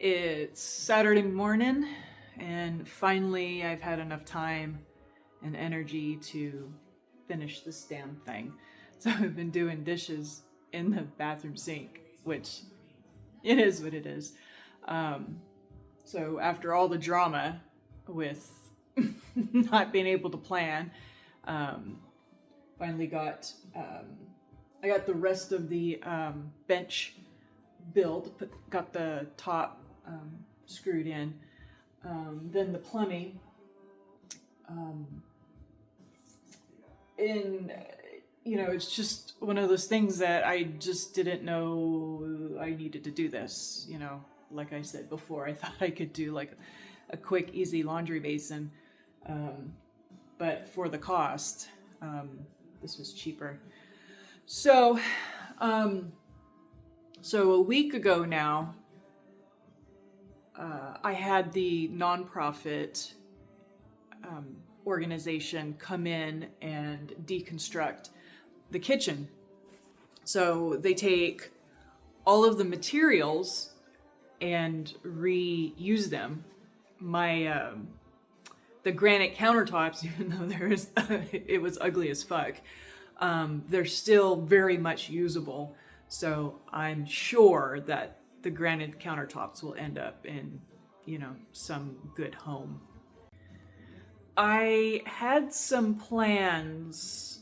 It's Saturday morning, and finally I've had enough time and energy to finish this damn thing. So I've been doing dishes in the bathroom sink, which it is what it is. So after all the drama with not being able to plan, finally I got the rest of the bench build, got the top screwed in. Then the plumbing. It's just one of those things that I just didn't know I needed to do this. Like I said before, I thought I could do like a quick, easy laundry basin. But for the cost, this was cheaper. So a week ago now, I had the nonprofit organization come in and deconstruct the kitchen. So they take all of the materials and reuse them. The granite countertops, even though it was ugly as fuck, they're still very much usable. So I'm sure that the granite countertops will end up in, some good home. I had some plans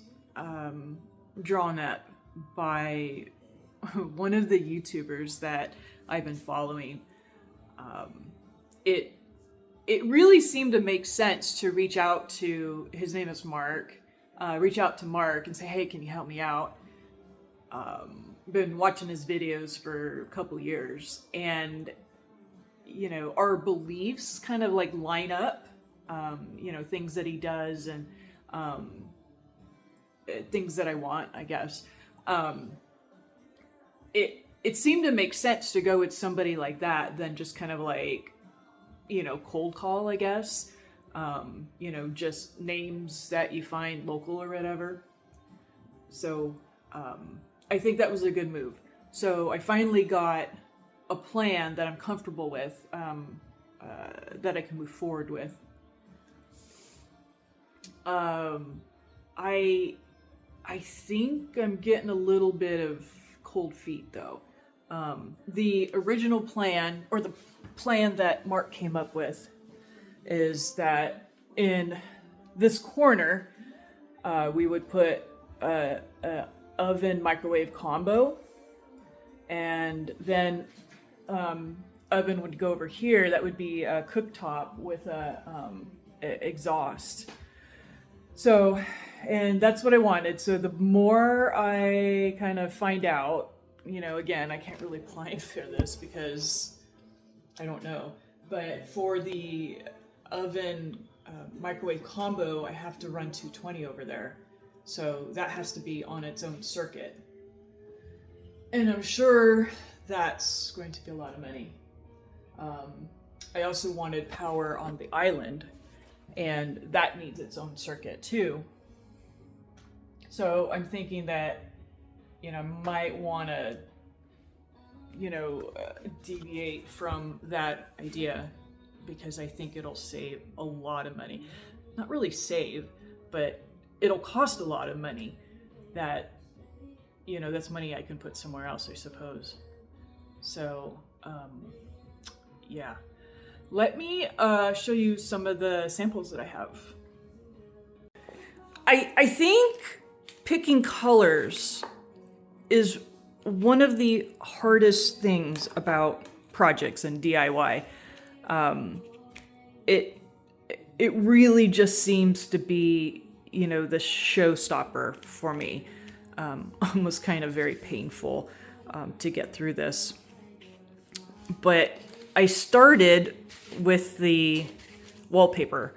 drawn up by one of the YouTubers that I've been following. It really seemed to make sense to reach out to, his name is Mark, reach out to Mark and say, hey, can you help me out? Been watching his videos for a couple years, and our beliefs kind of like line up. Things that he does and things that I want, I guess. It seemed to make sense to go with somebody like that than just kind of like, cold call, I guess. Just names that you find local or whatever. So I think that was a good move. So I finally got a plan that I'm comfortable with, that I can move forward with. I think I'm getting a little bit of cold feet though. The original plan, or the plan that Mark came up with, is that in this corner, we would put a oven microwave combo, and then oven would go over here. That would be a cooktop with a exhaust. So, and that's what I wanted. So the more I kind of find out, again, I can't really plan for this because I don't know. But for the oven microwave combo, I have to run 220 over there. So that has to be on its own circuit. And I'm sure that's going to be a lot of money. I also wanted power on the island, and that needs its own circuit too. So I'm thinking that, I might want to, deviate from that idea, because I think it'll save a lot of money. Not really save, but it'll cost a lot of money that, that's money I can put somewhere else, I suppose. So, yeah. Let me show you some of the samples that I have. I think picking colors is one of the hardest things about projects and DIY. It really just seems to be, the showstopper for me. Almost kind of very painful to get through this. But I started with the wallpaper.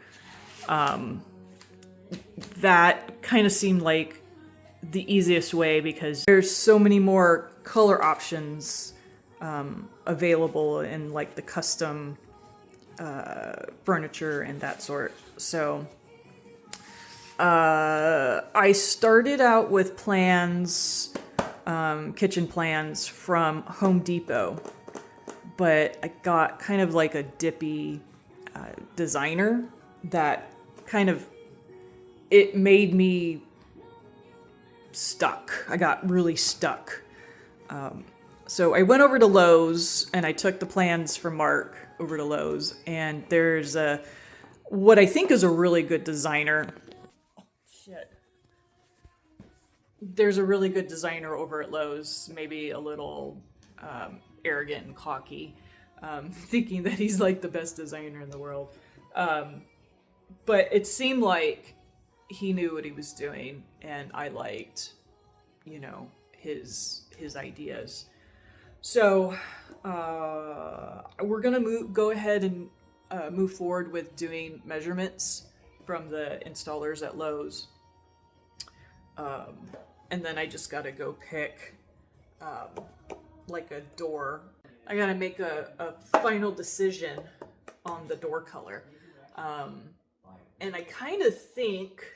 That kind of seemed like the easiest way because there's so many more color options available in like the custom furniture and that sort. So I started out with plans, kitchen plans from Home Depot. but I got kind of like a dippy designer that kind of, it made me stuck. I got really stuck. So I went over to Lowe's and I took the plans from Mark over to Lowe's, and there's what I think is a really good designer. Oh, shit. There's a really good designer over at Lowe's, maybe a little arrogant and cocky, thinking that he's like the best designer in the world. But it seemed like he knew what he was doing, and I liked, his ideas. So we're gonna go ahead and move forward with doing measurements from the installers at Lowe's, and then I just gotta go pick like a door. I gotta make a final decision on the door color, and I kind of think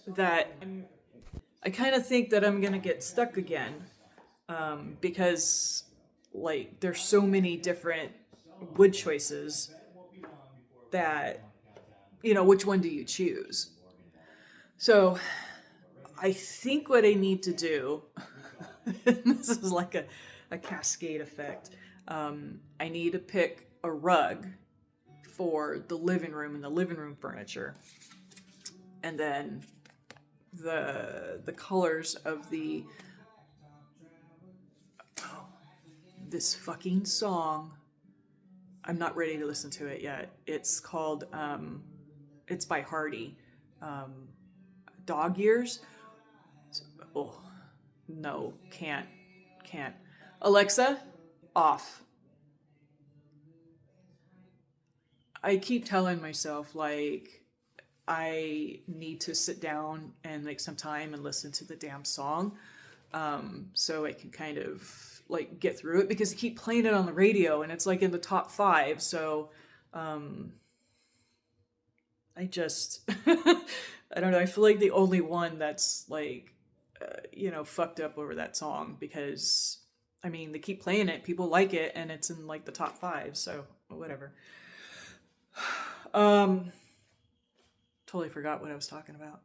that I'm gonna get stuck again, because like there's so many different wood choices that, which one do you choose? So I think what I need to do, this is like a cascade effect. I need to pick a rug for the living room and the living room furniture, and then the colors of this fucking song. I'm not ready to listen to it yet. It's called it's by Hardy, Dog Years. Oh no, can't. Alexa, off. I keep telling myself like I need to sit down and like some time and listen to the damn song, so I can kind of like get through it, because I keep playing it on the radio and it's like in the top 5. So I just I don't know. I feel like the only one that's like fucked up over that song, because I mean they keep playing it, people like it, and it's in like the top 5. So whatever. Totally forgot what I was talking about.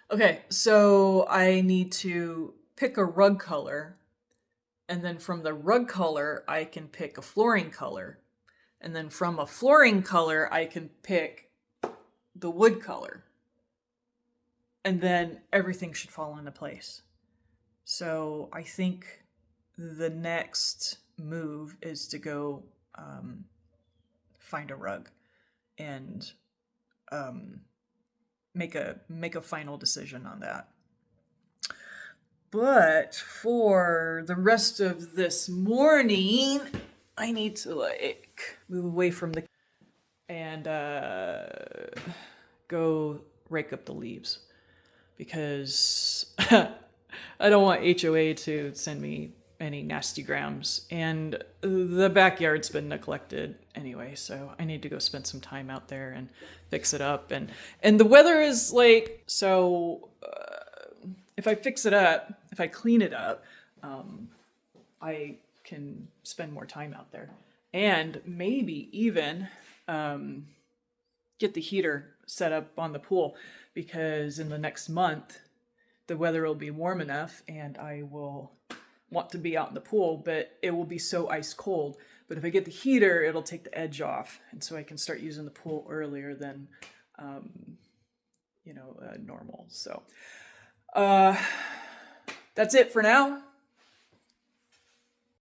Okay, so I need to pick a rug color, and then from the rug color I can pick a flooring color, and then from a flooring color I can pick the wood color, and then everything should fall into place. So I think the next move is to go find a rug and make a final decision on that. But for the rest of this morning, I need to like move away from the and go rake up the leaves, because I don't want HOA to send me any nasty grams, and the backyard's been neglected anyway, so I need to go spend some time out there and fix it up. And the weather is like, so if I fix it up, if I clean it up, I can spend more time out there, and maybe even get the heater set up on the pool, because in the next month the weather will be warm enough and I will want to be out in the pool, but it will be so ice cold. But if I get the heater, it'll take the edge off, and so I can start using the pool earlier than normal. So that's it for now.